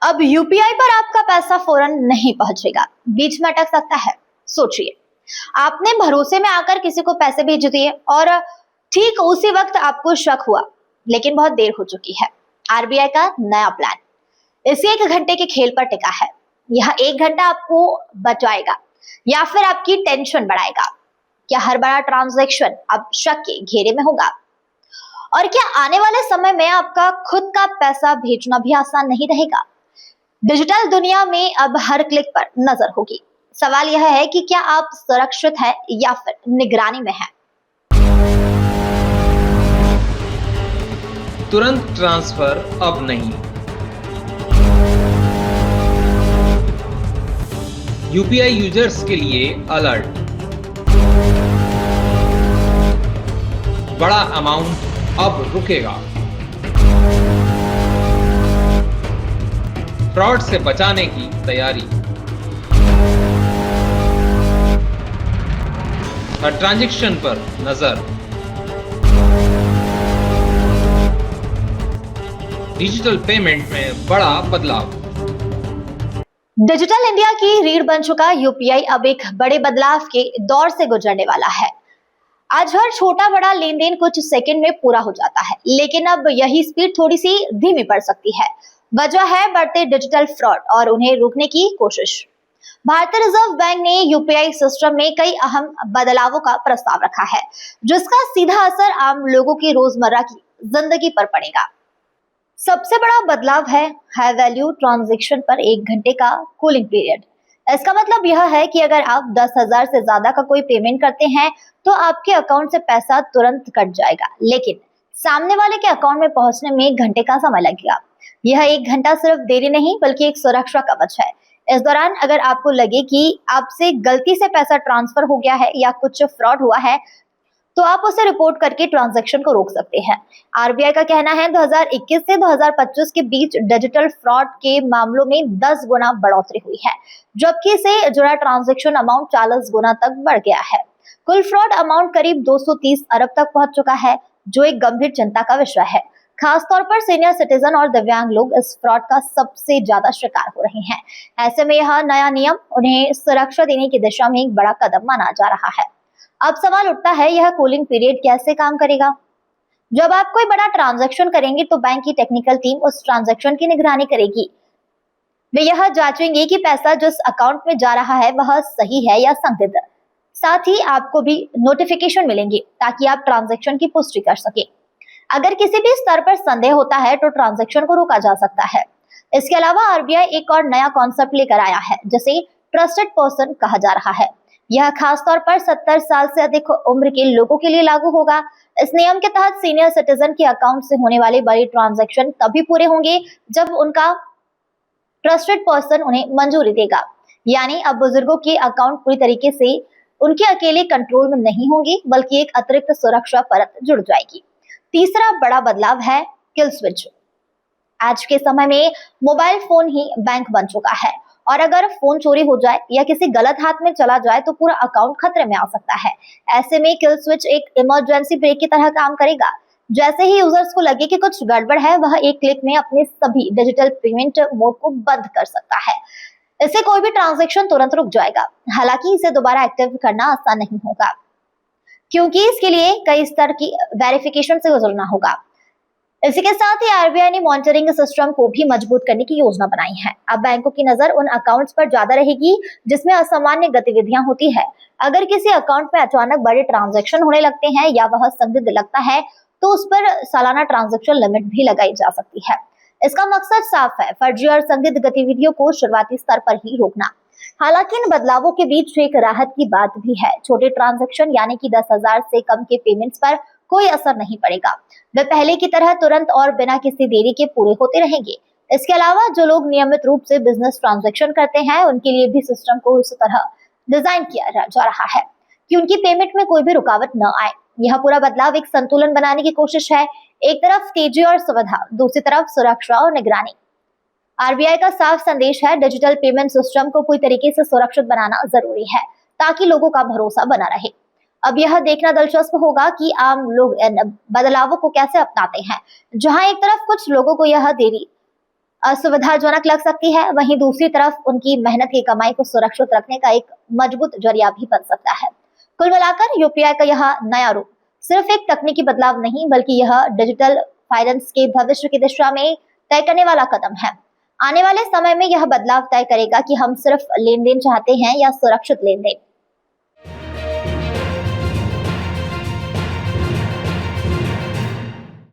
अब यूपीआई पर आपका पैसा फौरन नहीं पहुंचेगा, बीच में अटक सकता है। सोचिए, आपने भरोसे में आकर किसी को पैसे भेज दिए और ठीक उसी वक्त आपको शक हुआ, लेकिन बहुत देर हो चुकी है। आरबीआई का नया प्लान इसी 1 घंटे के खेल पर टिका है। यह 1 घंटा आपको बचाएगा या फिर आपकी टेंशन बढ़ाएगा? क्या हर बड़ा ट्रांजैक्शन अब शक के घेरे में होगा? और क्या आने वाले समय में आपका खुद का पैसा भेजना भी आसान नहीं रहेगा? डिजिटल दुनिया में अब हर क्लिक पर नजर होगी। सवाल यह है कि क्या आप सुरक्षित हैं या फिर निगरानी में हैं? तुरंत ट्रांसफर अब नहीं। यूपीआई यूजर्स के लिए अलर्ट। बड़ा अमाउंट अब रुकेगा। फ्रॉड से बचाने की तैयारी। हर ट्रांजैक्शन पर नजर। डिजिटल पेमेंट में बड़ा बदलाव। डिजिटल इंडिया की रीढ़ बन चुका यूपीआई अब एक बड़े बदलाव के दौर से गुजरने वाला है। आज हर छोटा बड़ा लेन देन कुछ सेकंड में पूरा हो जाता है, लेकिन अब यही स्पीड थोड़ी सी धीमी पड़ सकती है। वजह है बढ़ते डिजिटल फ्रॉड और उन्हें रोकने की कोशिश। भारतीय रिजर्व बैंक ने यूपीआई सिस्टम में कई अहम बदलावों का प्रस्ताव रखा है, जिसका सीधा असर आम लोगों की रोजमर्रा की जिंदगी पर पड़ेगा। सबसे बड़ा बदलाव है हाई वैल्यू ट्रांजैक्शन पर 1 घंटे का कूलिंग पीरियड। इसका मतलब यह है कि अगर आप 10,000 से ज्यादा का कोई पेमेंट करते हैं तो आपके अकाउंट से पैसा तुरंत कट जाएगा, लेकिन सामने वाले के अकाउंट में पहुंचने में 1 घंटे का समय लगेगा। यह 1 घंटा सिर्फ देरी नहीं बल्कि एक सुरक्षा कवच है। इस दौरान अगर आपको लगे कि आपसे गलती से पैसा ट्रांसफर हो गया है या कुछ फ्रॉड हुआ है, तो आप उसे रिपोर्ट करके ट्रांजैक्शन को रोक सकते हैं। आरबीआई का कहना है 2021 से 2025 के बीच डिजिटल फ्रॉड के मामलों में 10 गुना बढ़ोतरी हुई है, जबकि इसे जुड़ा ट्रांजैक्शन अमाउंट 40 गुना तक बढ़ गया है। कुल फ्रॉड अमाउंट करीब 230 अरब तक पहुंच चुका है, जो एक गंभीर चिंता का विषय है। खासतौर पर सीनियर सिटीजन और दिव्यांग लोग इस फ्रॉड का सबसे ज्यादा शिकार हो रहे हैं। ऐसे में यह नया नियम उन्हें सुरक्षा देने की दिशा में एक बड़ा कदम माना जा रहा है। अब सवाल उठता है, यह कूलिंग पीरियड कैसे काम करेगा? जब आप कोई बड़ा ट्रांजैक्शन करेंगे तो बैंक की टेक्निकल टीम उस ट्रांजैक्शन की निगरानी करेगी। वे यह जांचेंगे कि पैसा जिस अकाउंट में जा रहा है वह सही है या संदिग्ध। साथ ही आपको भी नोटिफिकेशन मिलेंगे ताकि आप ट्रांजैक्शन की पुष्टि कर सके। अगर किसी भी स्तर पर संदेह होता है तो ट्रांजैक्शन को रोका जा सकता है। इसके अलावा आरबीआई एक और नया कॉन्सेप्ट लेकर आया है, जिसे ट्रस्टेड पर्सन कहा जा रहा है। यह खासतौर पर 70 साल से अधिक उम्र के लोगों के लिए लागू होगा। इस नियम के तहत सीनियर सिटीजन के अकाउंट से होने वाले बड़े ट्रांजैक्शन तभी पूरे होंगे जब उनका ट्रस्टेड पर्सन उन्हें मंजूरी देगा। यानी अब बुजुर्गों के अकाउंट पूरी तरीके से उनके अकेले कंट्रोल में नहीं होंगे, बल्कि एक अतिरिक्त सुरक्षा परत जुड़ जाएगी। तीसरा बड़ा बदलाव है किल स्विच। आज के समय में मोबाइल फोन ही बैंक बन चुका है, और अगर फोन चोरी हो जाए या किसी गलत हाथ में चला जाए तो पूरा अकाउंट खतरे में आ सकता है। ऐसे में किल स्विच एक इमरजेंसी ब्रेक की तरह काम करेगा। जैसे ही यूजर्स को लगे कि कुछ गड़बड़ है, वह एक क्लिक में अपने सभी डिजिटल पेमेंट मोड को बंद कर सकता है। इससे कोई भी ट्रांजैक्शन तुरंत रुक जाएगा। हालांकि इसे दोबारा एक्टिव करना आसान नहीं होगा, क्योंकि इसके लिए कई स्तर की वेरिफिकेशन से गुजरना होगा। इसी के साथ ही आरबीआई ने मॉनिटरिंग सिस्टम को भी मजबूत करने की योजना बनाई है। अब बैंकों की नजर उन अकाउंट्स पर ज्यादा रहेगी जिसमें असामान्य गतिविधियां होती है। अगर किसी अकाउंट में अचानक बड़े ट्रांजैक्शन होने लगते हैं या वह संदिग्ध लगता है, तो उस पर सालाना ट्रांजैक्शन लिमिट भी लगाई जा सकती है। इसका मकसद साफ है, फर्जी और संदिग्ध गतिविधियों को शुरुआती स्तर पर ही रोकना। हालांकि इन बदलावों के बीच एक राहत की बात भी है। छोटे ट्रांजैक्शन यानी कि 10,000 से कम के पेमेंट्स पर कोई असर नहीं पड़ेगा। वे पहले की तरह तुरंत और बिना किसी देरी के पूरे होते रहेंगे। इसके अलावा जो लोग नियमित रूप से बिजनेस ट्रांजैक्शन करते हैं, उनके लिए भी सिस्टम को इस तरह डिजाइन किया जा रहा है कि उनकी पेमेंट में कोई भी रुकावट न आए। यह पूरा बदलाव एक संतुलन बनाने की कोशिश है। एक तरफ तेजी और सुविधा, दूसरी तरफ सुरक्षा और निगरानी। आरबीआई का साफ संदेश है, डिजिटल पेमेंट सिस्टम को पूरी तरीके से सुरक्षित बनाना जरूरी है ताकि लोगों का भरोसा बना रहे। अब यह देखना दिलचस्प होगा कि आम लोग इन बदलावों को कैसे अपनाते हैं। जहां एक तरफ कुछ लोगों को यह देरी असुविधाजनक लग सकती है, वहीं दूसरी तरफ उनकी मेहनत की कमाई को सुरक्षित रखने का एक मजबूत जरिया भी बन सकता है। कुल मिलाकर यूपीआई का यह नया रूप सिर्फ एक तकनीकी बदलाव नहीं, बल्कि यह डिजिटल फाइनेंस के भविष्य की दिशा में तय करने वाला कदम है। आने वाले समय में यह बदलाव तय करेगा कि हम सिर्फ लेन देन चाहते हैं या सुरक्षित लेन देन।